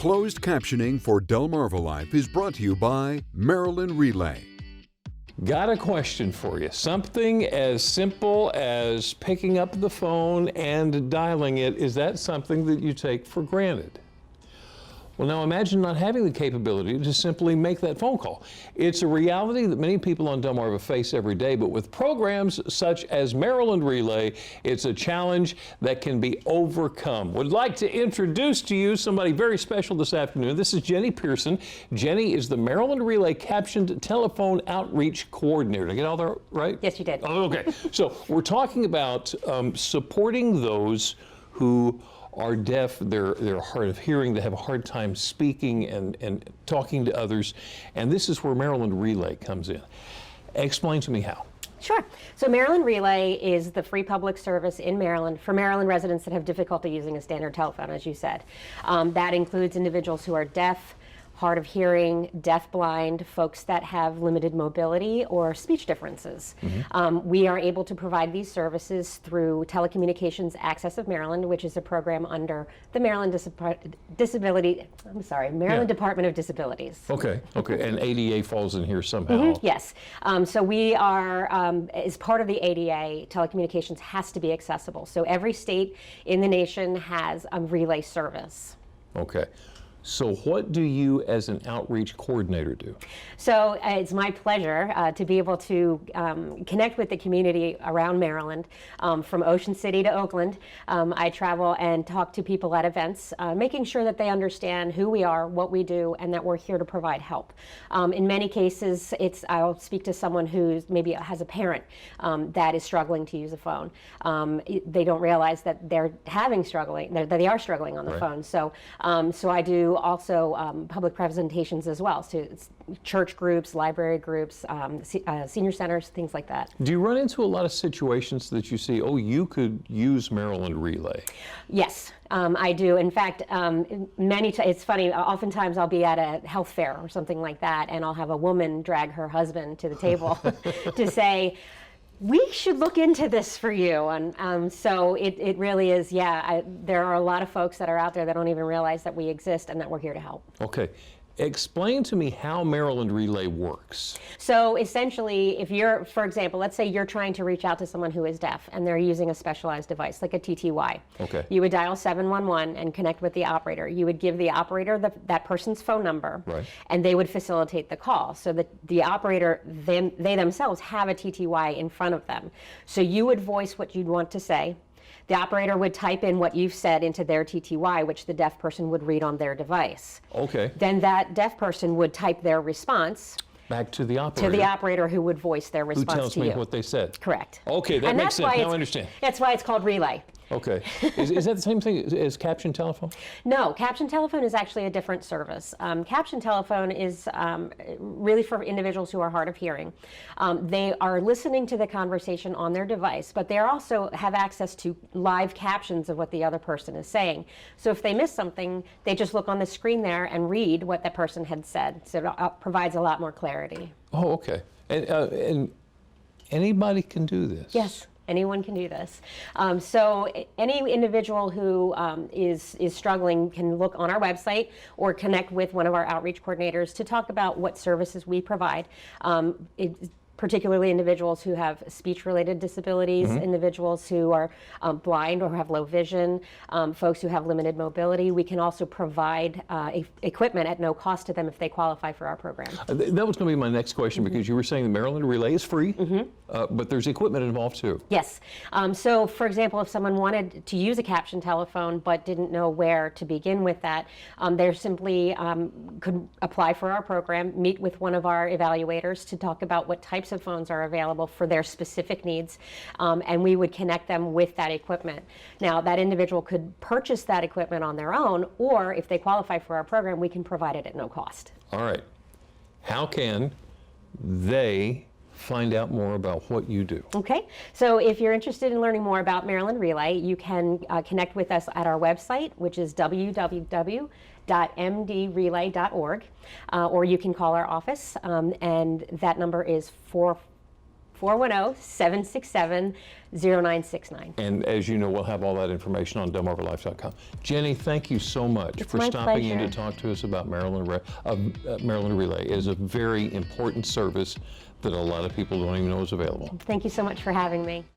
Closed captioning for Delmarva Life is brought to you by Maryland Relay. Got a question for you. Something as simple as picking up the phone and dialing it, is that something that you take for granted? Well, now imagine not having the capability to simply make that phone call. It's a reality that many people on Delmarva face every day, but with programs such as Maryland Relay, it's a challenge that can be overcome. Would like to introduce to you somebody very special this afternoon. This is Jenny Pearson. Jenny is the Maryland Relay Captioned Telephone Outreach Coordinator. Did I get all that right? Yes, you did. Oh, okay. So we're talking about supporting those who are deaf, they're hard of hearing, they have a hard time speaking and talking to others, and this is where Maryland Relay comes in. Explain to me how. Sure. So Maryland Relay is the free public service in Maryland for Maryland residents that have difficulty using a standard telephone, as you said. That includes individuals who are deaf, hard of hearing, deaf-blind, folks that have limited mobility or speech differences. We are able to provide these services through Telecommunications Access of Maryland, which is a program under the Maryland Department of Disabilities. Okay, and ADA falls in here somehow. Yes, so we are, as part of the ADA, telecommunications has to be accessible. So every state in the nation has a relay service. Okay. So what do you as an outreach coordinator do? So it's my pleasure to be able to connect with the community around Maryland. From Ocean City to Oakland, I travel and talk to people at events, making sure that they understand who we are, what we do, and that we're here to provide help. In many cases, I'll speak to someone who maybe has a parent that is struggling to use a phone. They don't realize that they are struggling on the phone. So I do also public presentations as well, so church groups, library groups, senior centers, things like that. Do you run into a lot of situations that you see, oh, you could use Maryland Relay? Yes, I do. In fact, it's funny, oftentimes I'll be at a health fair or something like that, and I'll have a woman drag her husband to the table to say, we should look into this for you. And so it really is, there are a lot of folks that are out there that don't even realize that we exist and that we're here to help. Okay. Explain to me how Maryland Relay works. So essentially, if you're, for example, let's say you're trying to reach out to someone who is deaf and they're using a specialized device like a TTY. Okay. You would dial 711 and connect with the operator. You would give the operator that person's phone number, right, and they would facilitate the call. So that the operator, they themselves have a TTY in front of them. So you would voice what you'd want to say. The operator would type in what you've said into their TTY, which the deaf person would read on their device. Okay. Then that deaf person would type their response back to the operator. To the operator who would voice their response to you. Who tells me what they said. Correct. Okay, that makes sense. Now I understand. That's why it's called Relay. Okay. Is that the same thing as caption telephone? No, caption telephone is actually a different service. Caption telephone is really for individuals who are hard of hearing. They are listening to the conversation on their device, but they also have access to live captions of what the other person is saying. So if they miss something, they just look on the screen there and read what the person had said. So it provides a lot more clarity. Oh, okay. And anybody can do this? Yes. Anyone can do this. So any individual who is struggling can look on our website or connect with one of our outreach coordinators to talk about what services we provide. Particularly individuals who have speech-related disabilities, individuals who are blind or have low vision, folks who have limited mobility. We can also provide equipment at no cost to them if they qualify for our program. That was going to be my next question, because you were saying the Maryland Relay is free, but there's equipment involved too. Yes. So, for example, if someone wanted to use a caption telephone but didn't know where to begin with that, they simply could apply for our program, meet with one of our evaluators to talk about what types of phones are available for their specific needs, and we would connect them with that equipment. Now, that individual could purchase that equipment on their own, or if they qualify for our program, we can provide it at no cost. All right. How can they find out more about what you do? Okay, so if you're interested in learning more about Maryland Relay, you can connect with us at our website, which is www.mdrelay.org, or you can call our office, and that number is 410-767-0969. And as you know, we'll have all that information on delmarvalife.com. Jenny, thank you so much It's for my stopping in to pleasure. talk to us about Maryland Relay. It is a very important service that a lot of people don't even know is available. Thank you so much for having me.